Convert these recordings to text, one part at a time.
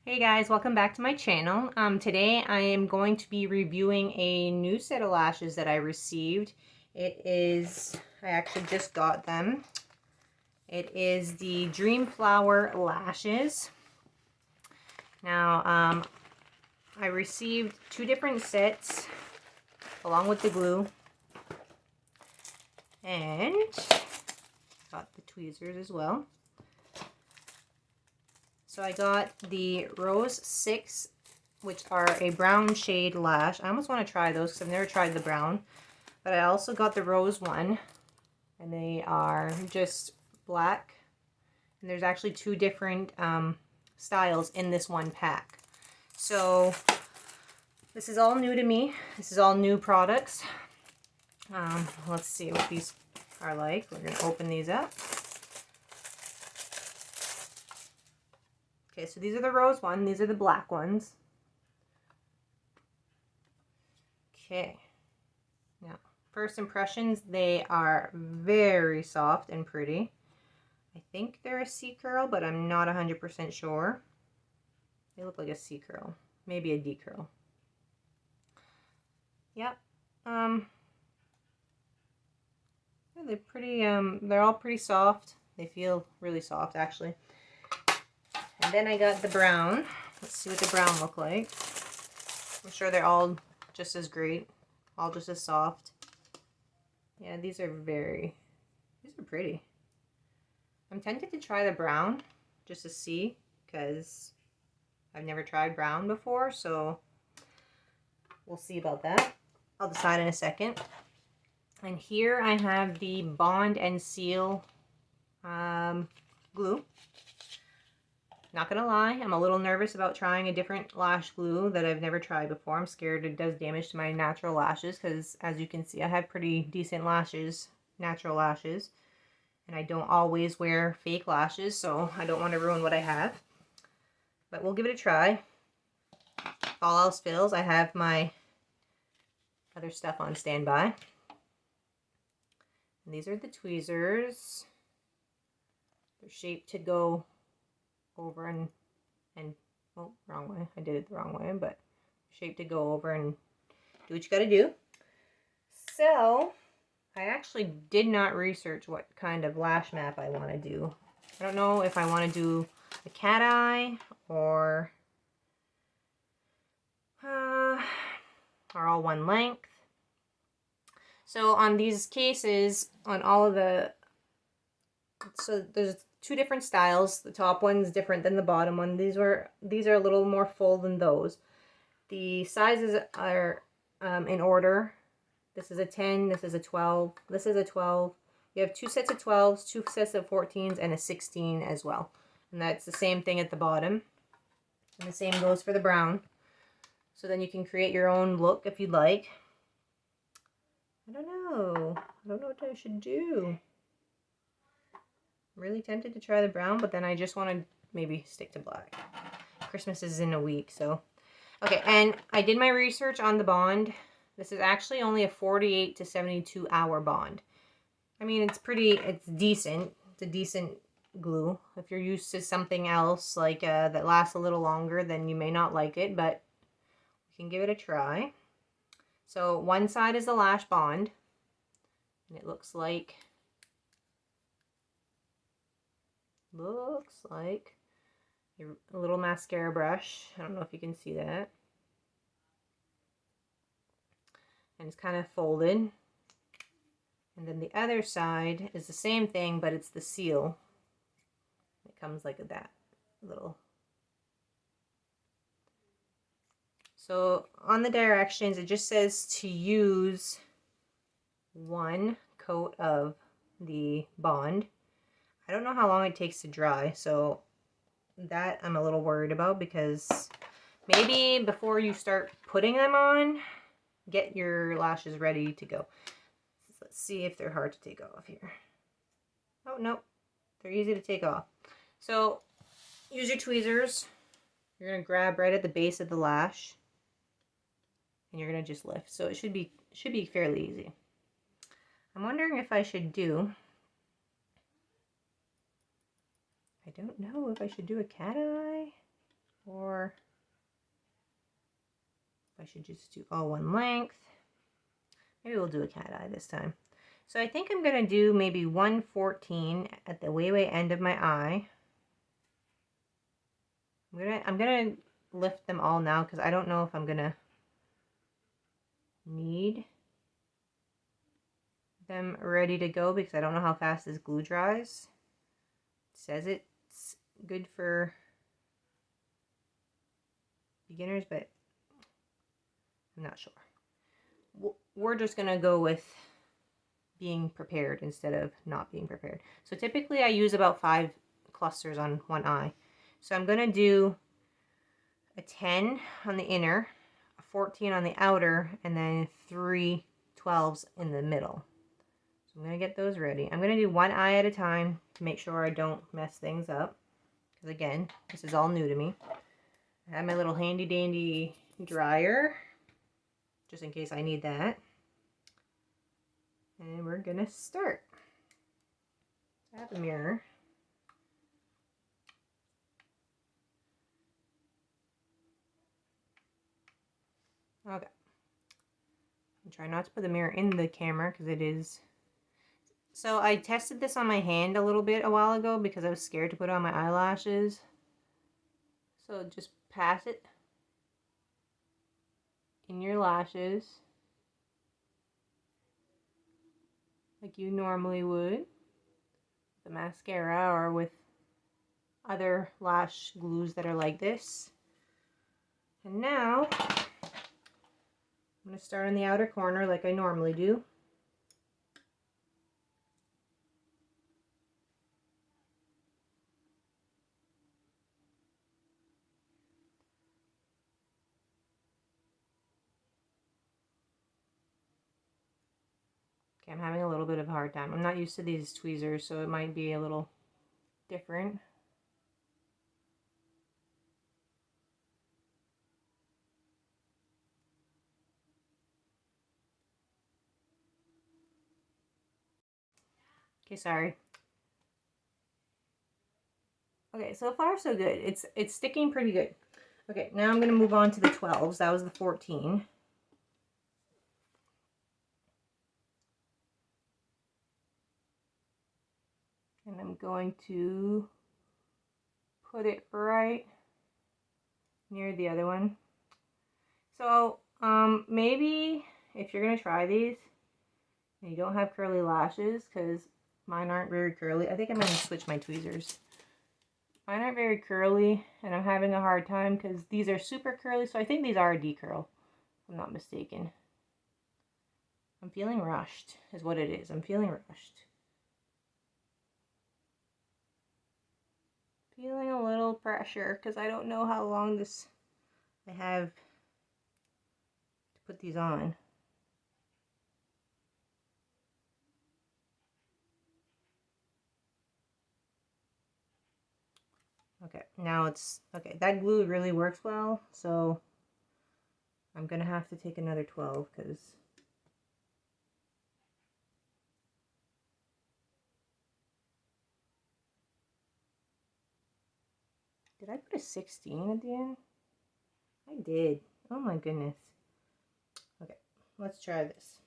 Hey guys, welcome back to my channel. Today I am going to be reviewing a new set of lashes that I received. I actually just got them. It is the Dreamflowerlashes. Now, I received two different sets along with the glue. And got the tweezers as well. So I got the Rose 6, which are a brown shade lash. I almost want to try those because I've never tried the brown. But I also got the Rose one, and they are just black. And there's actually two different styles in this one pack. So this is all new to me. This is all new products. Let's see what these are like. We're going to open these up. Okay, so these are the rose one. These are the black ones. Okay. Now, first impressions, they are very soft and pretty. I think they're a C curl, but I'm not 100% sure. They look like a C curl. Maybe a D curl. Yep. Yeah, they're pretty, they're all pretty soft. They feel really soft, actually. And then I got the brown. Let's see what the brown look like. I'm sure they're all just as great. All just as soft. Yeah, these are pretty. I'm tempted to try the brown just to see, because I've never tried brown before, so we'll see about that. I'll decide in a second. And here I have the Bond and Seal glue. Not gonna lie, I'm a little nervous about trying a different lash glue that I've never tried before. I'm scared it does damage to my natural lashes because, as you can see, I have pretty decent lashes, natural lashes. And I don't always wear fake lashes, so I don't want to ruin what I have. But we'll give it a try. If all else fails, I have my other stuff on standby. And these are the tweezers. They're shaped to go over and oh, wrong way. I did it the wrong way, but shaped to go over and do what you gotta do. So, I actually did not research what kind of lash map I want to do. I don't know if I want to do a cat eye or all one length. So on these cases, on all of the, so there's two different styles. The top one's different than the bottom one. These are a little more full than those. The sizes are in order. This is a 10, this is a 12, this is a 12. You have two sets of 12s, two sets of 14s, and a 16 as well. And that's the same thing at the bottom. And the same goes for the brown. So then you can create your own look if you'd like. I don't know what I should do. I'm really tempted to try the brown, but then I just want to maybe stick to black. Christmas is in a week, so. Okay, and I did my research on the bond. This is actually only a 48 to 72 hour bond. I mean, it's decent. It's a decent glue. If you're used to something else like that lasts a little longer, then you may not like it, but we can give it a try. So one side is the lash bond, and it looks like a little mascara brush. I don't know if you can see that. And it's kind of folded. And then the other side is the same thing, but it's the seal. It comes like that little. So on the directions, it just says to use one coat of the bond. I don't know how long it takes to dry, so that I'm a little worried about, because maybe before you start putting them on, get your lashes ready to go. Let's see if they're hard to take off here. Oh, no. They're easy to take off. So, use your tweezers. You're going to grab right at the base of the lash. And you're going to just lift. So, it should be fairly easy. I'm wondering if I should do... I don't know if I should do a cat eye. or I should just do all one length. Maybe we'll do a cat eye this time. So I think I'm going to do maybe 114 at the way end of my eye. I'm gonna lift them all now because I don't know if I'm gonna need them ready to go because I don't know how fast this glue dries. It says it's good for beginners, but I'm not sure. We're just gonna go with being prepared instead of not being prepared. So typically I use about 5 clusters on one eye. So I'm gonna do a 10 on the inner, a 14 on the outer, and then 3 12s in the middle. So I'm gonna get those ready. I'm gonna do one eye at a time to make sure I don't mess things up. Because again, this is all new to me. I have my little handy dandy dryer, just in case I need that. And we're gonna start. I have a mirror. Okay. And try not to put the mirror in the camera because it is. So I tested this on my hand a little bit a while ago because I was scared to put on my eyelashes. So just pass it in your lashes like you normally would with the mascara or with other lash glues that are like this. And now I'm going to start on the outer corner like I normally do. Okay, I'm having a little bit of a hard time. I'm not used to these tweezers, so it might be a little different. Okay, sorry. Okay, so far so good. It's sticking pretty good. Okay, now I'm going to move on to the 12s. That was the 14. And I'm going to put it right near the other one. So, maybe if you're going to try these and you don't have curly lashes, because mine aren't very curly. I think I'm going to switch my tweezers. Mine aren't very curly, and I'm having a hard time because these are super curly, so I think these are a decurl, if I'm not mistaken. I'm feeling rushed, is what it is. I'm feeling rushed. Feeling a little pressure because I don't know how long I have to put these on. Okay, now it's, okay, that glue really works well, so I'm gonna have to take another 12 because did I put a 16 at the end? I did. Oh my goodness. Okay, let's try this.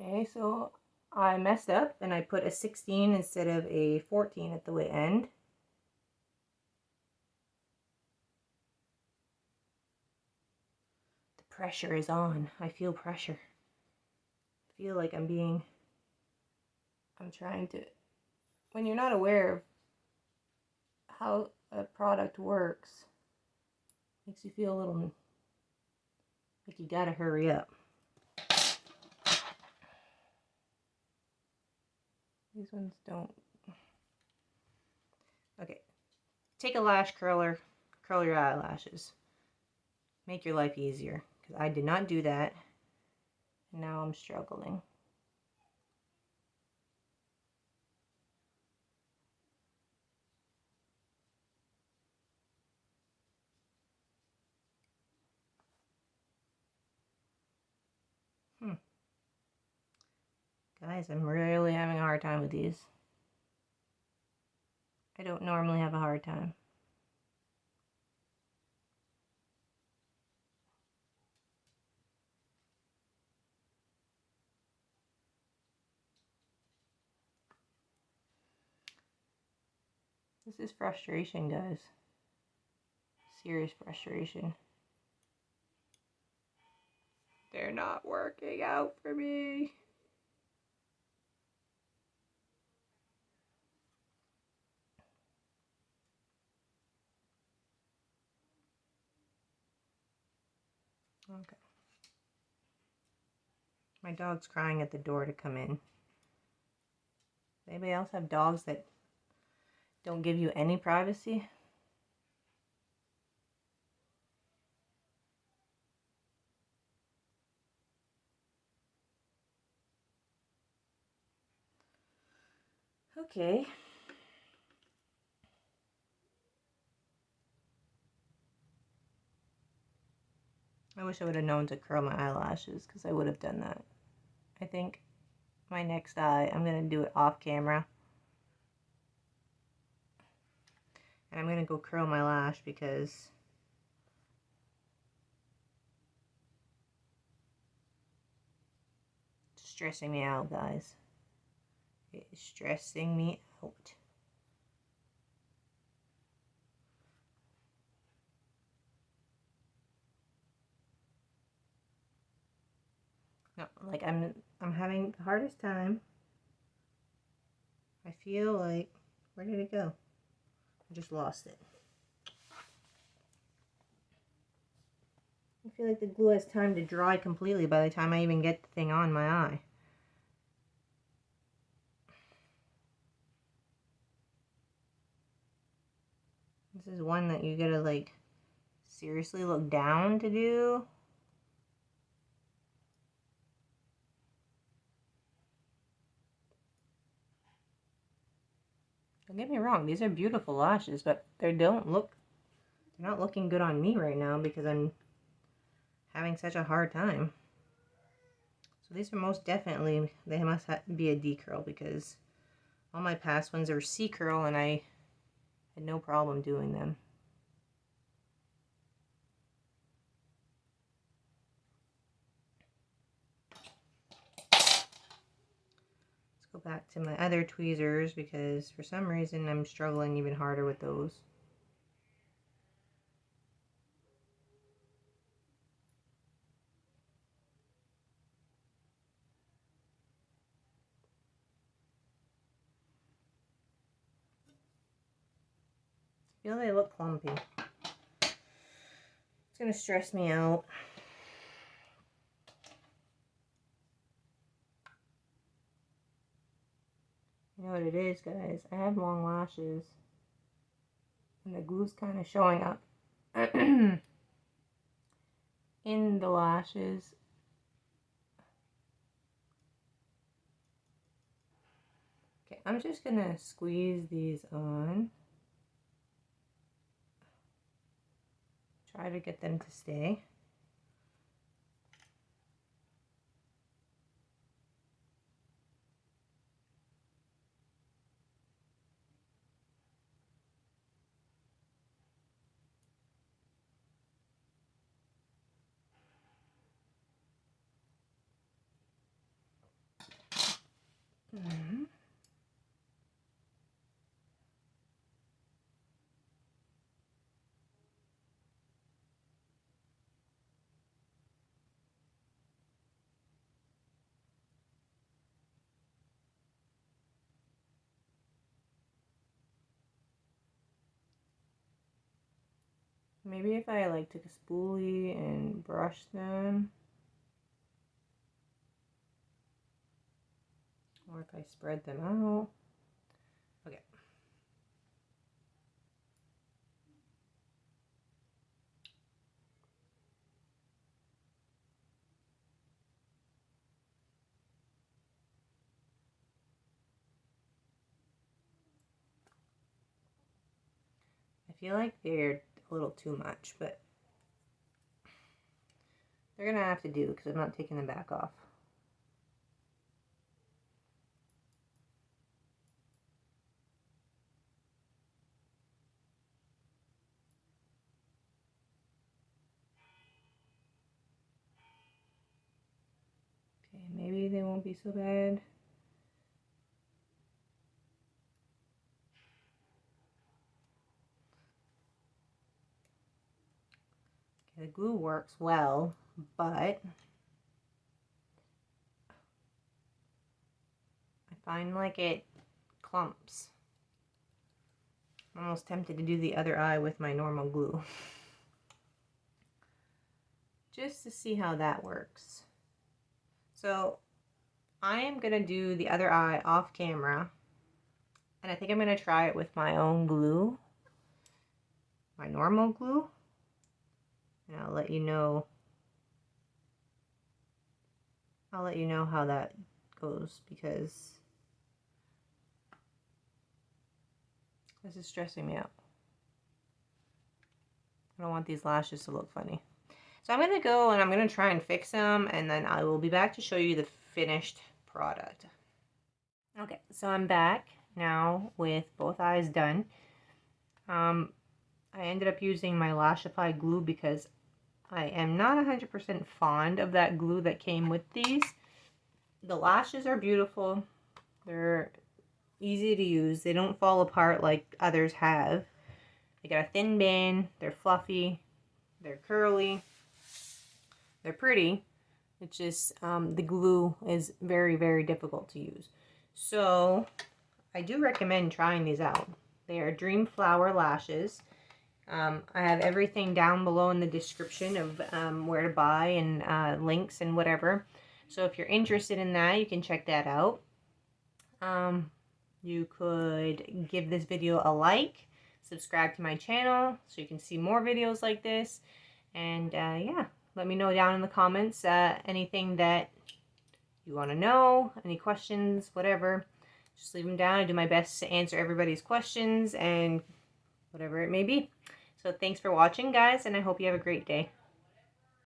Okay, so I messed up and I put a 16 instead of a 14 at the way end. The pressure is on. I feel pressure. I feel like I'm trying to, when you're not aware of how a product works, makes you feel a little like you gotta hurry up. These ones don't. Okay, take a lash curler, curl your eyelashes. Make your life easier, because I did not do that, and now I'm struggling. Guys, I'm really having a hard time with these. I don't normally have a hard time. This is frustration, guys. Serious frustration. They're not working out for me. Okay. My dog's crying at the door to come in. Anybody else have dogs that don't give you any privacy? Okay. I wish I would have known to curl my eyelashes because I would have done that. I think my next eye, I'm going to do it off camera. And I'm going to go curl my lash because it's stressing me out, guys. It is stressing me out. No, like I'm having the hardest time. I feel like, where did it go? I just lost it. I feel like the glue has time to dry completely by the time I even get the thing on my eye. This is one that you gotta like seriously look down to do. Don't get me wrong, these are beautiful lashes, but they're not looking good on me right now because I'm having such a hard time. So these are most definitely, they must be a D curl because all my past ones are C curl and I had no problem doing them. Go back to my other tweezers because for some reason I'm struggling even harder with those. I feel they look clumpy. It's gonna stress me out. You know what it is, guys? I have long lashes and the glue's kind of showing up in the lashes. Okay, I'm just gonna squeeze these on. Try to get them to stay. Mm-hmm. Maybe if I like took a spoolie and brushed them, or if I spread them out. Okay. I feel like they're a little too much, but they're gonna have to do because I'm not taking them back off. Don't be so bad. Okay, the glue works well, but I find like it clumps. I'm almost tempted to do the other eye with my normal glue. Just to see how that works. So I am going to do the other eye off camera. And I think I'm going to try it with my own glue. My normal glue. And I'll let you know. I'll let you know how that goes because this is stressing me out. I don't want these lashes to look funny. So I'm going to go and I'm going to try and fix them, and then I will be back to show you the finished product. Okay, so I'm back now with both eyes done. I ended up using my Lashify glue because I am not 100% fond of that glue that came with these. The lashes are beautiful. They're easy to use. They don't fall apart like others have. They got a thin band. They're fluffy. They're curly. They're pretty. It's just the glue is very, very difficult to use. So I do recommend trying these out. They are Dreamflowerlashes. I have everything down below in the description of where to buy and links and whatever. So if you're interested in that, you can check that out. You could give this video a like, subscribe to my channel so you can see more videos like this. And yeah, let me know down in the comments anything that you want to know, any questions, whatever. Just leave them down. I do my best to answer everybody's questions and whatever it may be. So thanks for watching, guys, and I hope you have a great day.